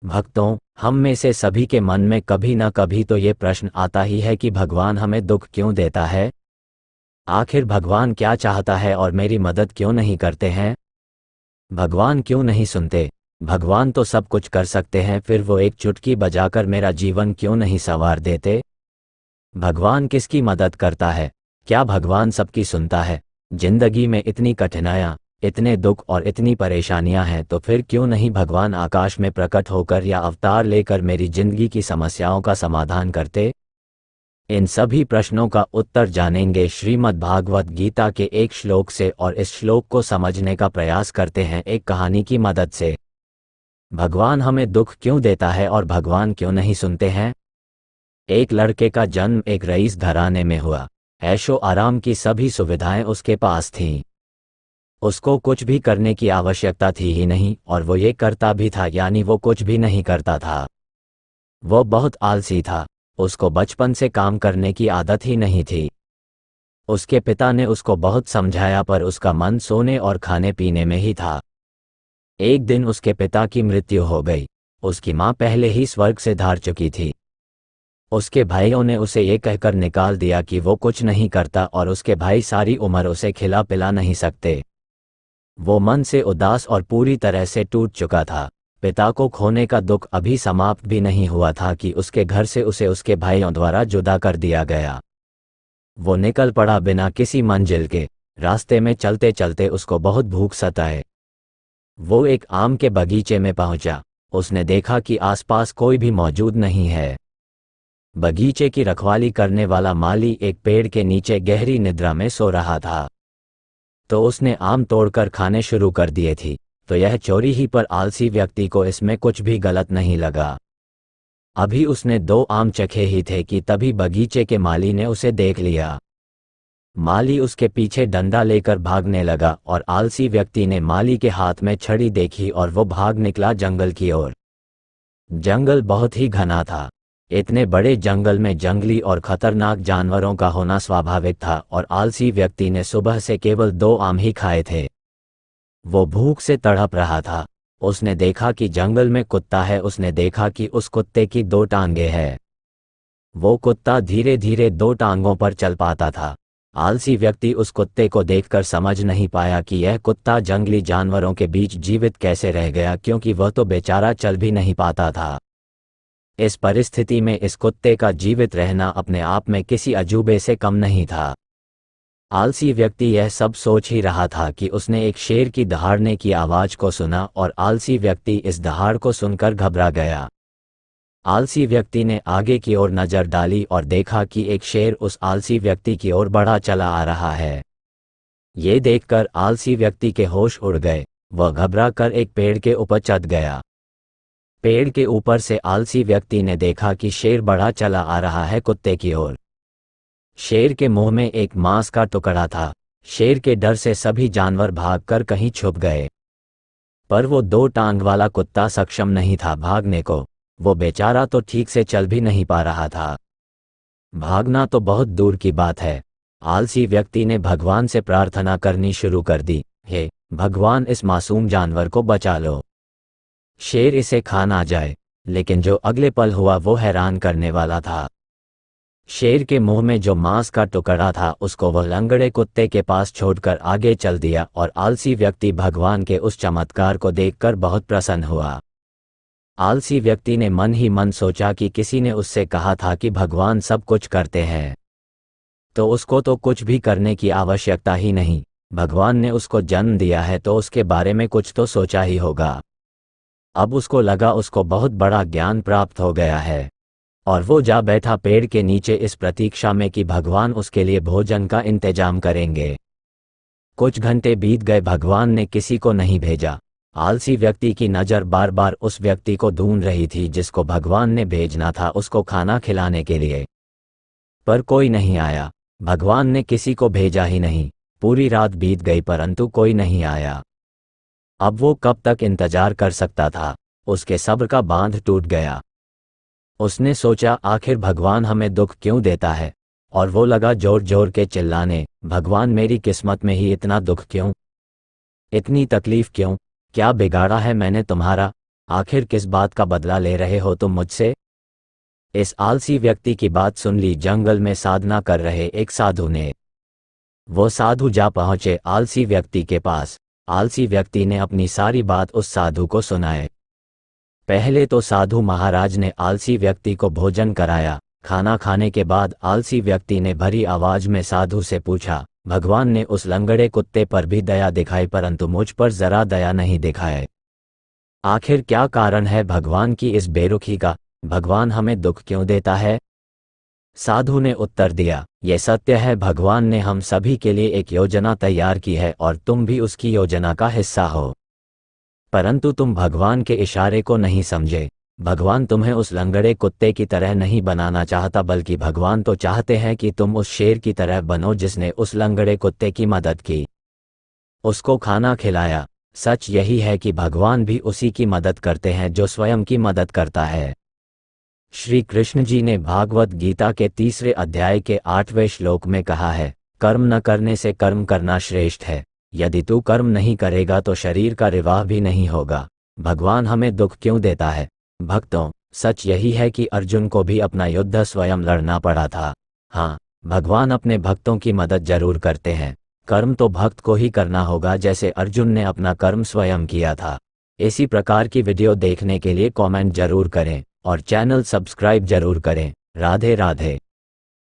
भक्तों, हम में से सभी के मन में कभी न कभी तो ये प्रश्न आता ही है कि भगवान हमें दुख क्यों देता है। आखिर भगवान क्या चाहता है और मेरी मदद क्यों नहीं करते हैं। भगवान क्यों नहीं सुनते। भगवान तो सब कुछ कर सकते हैं, फिर वो एक चुटकी बजाकर मेरा जीवन क्यों नहीं संवार देते। भगवान किसकी मदद करता है? क्या भगवान सबकी सुनता है? जिंदगी में इतनी कठिनाइयाँ, इतने दुख और इतनी परेशानियां हैं, तो फिर क्यों नहीं भगवान आकाश में प्रकट होकर या अवतार लेकर मेरी जिंदगी की समस्याओं का समाधान करते। इन सभी प्रश्नों का उत्तर जानेंगे श्रीमद् भागवत गीता के एक श्लोक से, और इस श्लोक को समझने का प्रयास करते हैं एक कहानी की मदद से। भगवान हमें दुख क्यों देता है और भगवान क्यों नहीं सुनते हैं। एक लड़के का जन्म एक रईस घराने में हुआ। ऐशो आराम की सभी सुविधाएं उसके पास थीं। उसको कुछ भी करने की आवश्यकता थी ही नहीं, और वो ये करता भी था, यानी वो कुछ भी नहीं करता था। वो बहुत आलसी था। उसको बचपन से काम करने की आदत ही नहीं थी। उसके पिता ने उसको बहुत समझाया, पर उसका मन सोने और खाने पीने में ही था। एक दिन उसके पिता की मृत्यु हो गई। उसकी माँ पहले ही स्वर्ग से धार चुकी थी। उसके भाइयों ने उसे ये कहकर निकाल दिया कि वो कुछ नहीं करता, और उसके भाई सारी उम्र उसे खिला पिला नहीं सकते। वो मन से उदास और पूरी तरह से टूट चुका था। पिता को खोने का दुख अभी समाप्त भी नहीं हुआ था कि उसके घर से उसे उसके भाइयों द्वारा जुदा कर दिया गया। वो निकल पड़ा बिना किसी मंजिल के। रास्ते में चलते चलते उसको बहुत भूख सताए। वो एक आम के बगीचे में पहुंचा। उसने देखा कि आसपास कोई भी मौजूद नहीं है। बगीचे की रखवाली करने वाला माली एक पेड़ के नीचे गहरी निद्रा में सो रहा था। तो उसने आम तोड़कर खाने शुरू कर दिए थी। तो यह चोरी ही, पर आलसी व्यक्ति को इसमें कुछ भी गलत नहीं लगा। अभी उसने 2 आम चखे ही थे कि तभी बगीचे के माली ने उसे देख लिया। माली उसके पीछे डंडा लेकर भागने लगा, और आलसी व्यक्ति ने माली के हाथ में छड़ी देखी और वो भाग निकला जंगल की ओर। जंगल बहुत ही घना था। इतने बड़े जंगल में जंगली और खतरनाक जानवरों का होना स्वाभाविक था, और आलसी व्यक्ति ने सुबह से केवल 2 आम ही खाए थे। वो भूख से तड़प रहा था। उसने देखा कि जंगल में कुत्ता है। उसने देखा कि उस कुत्ते की 2 टांगें हैं। वो कुत्ता धीरे धीरे 2 टांगों पर चल पाता था। आलसी व्यक्ति उस कुत्ते को देखकर समझ नहीं पाया कि यह कुत्ता जंगली जानवरों के बीच जीवित कैसे रह गया, क्योंकि वह तो बेचारा चल भी नहीं पाता था। इस परिस्थिति में इस कुत्ते का जीवित रहना अपने आप में किसी अजूबे से कम नहीं था। आलसी व्यक्ति यह सब सोच ही रहा था कि उसने एक शेर की दहाड़ने की आवाज को सुना, और आलसी व्यक्ति इस दहाड़ को सुनकर घबरा गया। आलसी व्यक्ति ने आगे की ओर नजर डाली और देखा कि एक शेर उस आलसी व्यक्ति की ओर बढ़ा चला आ रहा है। ये देखकर आलसी व्यक्ति के होश उड़ गए। वह घबरा कर एक पेड़ के ऊपर चढ़ गया। पेड़ के ऊपर से आलसी व्यक्ति ने देखा कि शेर बढ़ा चला आ रहा है कुत्ते की ओर। शेर के मुंह में एक मांस का टुकड़ा था। शेर के डर से सभी जानवर भागकर कहीं छुप गए, पर वो 2 टांग वाला कुत्ता सक्षम नहीं था भागने को। वो बेचारा तो ठीक से चल भी नहीं पा रहा था। भागना तो बहुत दूर की बात है। आलसी व्यक्ति ने भगवान से प्रार्थना करनी शुरू कर दी, हे भगवान, इस मासूम जानवर को बचा लो। शेर इसे खा ना जाए। लेकिन जो अगले पल हुआ वो हैरान करने वाला था। शेर के मुंह में जो मांस का टुकड़ा था उसको वह लंगड़े कुत्ते के पास छोड़कर आगे चल दिया, और आलसी व्यक्ति भगवान के उस चमत्कार को देखकर बहुत प्रसन्न हुआ। आलसी व्यक्ति ने मन ही मन सोचा कि किसी ने उससे कहा था कि भगवान सब कुछ करते हैं, तो उसको तो कुछ भी करने की आवश्यकता ही नहीं। भगवान ने उसको जन्म दिया है तो उसके बारे में कुछ तो सोचा ही होगा। अब उसको लगा उसको बहुत बड़ा ज्ञान प्राप्त हो गया है, और वो जा बैठा पेड़ के नीचे इस प्रतीक्षा में कि भगवान उसके लिए भोजन का इंतजाम करेंगे। कुछ घंटे बीत गए, भगवान ने किसी को नहीं भेजा। आलसी व्यक्ति की नज़र बार बार उस व्यक्ति को ढूंढ रही थी जिसको भगवान ने भेजना था उसको खाना खिलाने के लिए, पर कोई नहीं आया। भगवान ने किसी को भेजा ही नहीं। पूरी रात बीत गई परंतु कोई नहीं आया। अब वो कब तक इंतजार कर सकता था। उसके सब्र का बांध टूट गया। उसने सोचा, आखिर भगवान हमें दुख क्यों देता है, और वो लगा जोर जोर के चिल्लाने, भगवान मेरी किस्मत में ही इतना दुख क्यों, इतनी तकलीफ क्यों, क्या बिगाड़ा है मैंने तुम्हारा। आखिर किस बात का बदला ले रहे हो तुम मुझसे? इस आलसी व्यक्ति की बात सुन ली जंगल में साधना कर रहे एक साधु ने। वो साधु जा पहुंचे आलसी व्यक्ति के पास। आलसी व्यक्ति ने अपनी सारी बात उस साधु को सुनाए। पहले तो साधु महाराज ने आलसी व्यक्ति को भोजन कराया। खाना खाने के बाद आलसी व्यक्ति ने भरी आवाज में साधु से पूछा, भगवान ने उस लंगड़े कुत्ते पर भी दया दिखाई परंतु मुझ पर जरा दया नहीं दिखाए। आखिर क्या कारण है भगवान की इस बेरुखी का? भगवान हमें दुख क्यों देता है? साधु ने उत्तर दिया, ये सत्य है, भगवान ने हम सभी के लिए एक योजना तैयार की है और तुम भी उसकी योजना का हिस्सा हो। परंतु तुम भगवान के इशारे को नहीं समझे। भगवान तुम्हें उस लंगड़े कुत्ते की तरह नहीं बनाना चाहता, बल्कि भगवान तो चाहते हैं कि तुम उस शेर की तरह बनो जिसने उस लंगड़े कुत्ते की मदद की, उसको खाना खिलाया। सच यही है कि भगवान भी उसी की मदद करते हैं जो स्वयं की मदद करता है। श्री कृष्ण जी ने भागवत गीता के 3 अध्याय के 8वें श्लोक में कहा है, कर्म न करने से कर्म करना श्रेष्ठ है। यदि तू कर्म नहीं करेगा तो शरीर का रिवाह भी नहीं होगा। भगवान हमें दुख क्यों देता है? भक्तों, सच यही है कि अर्जुन को भी अपना युद्ध स्वयं लड़ना पड़ा था। हाँ, भगवान अपने भक्तों की मदद जरूर करते हैं। कर्म तो भक्त को ही करना होगा, जैसे अर्जुन ने अपना कर्म स्वयं किया था। इसी प्रकार की वीडियो देखने के लिए कमेंट जरूर करें और चैनल सब्सक्राइब जरूर करें। राधे राधे।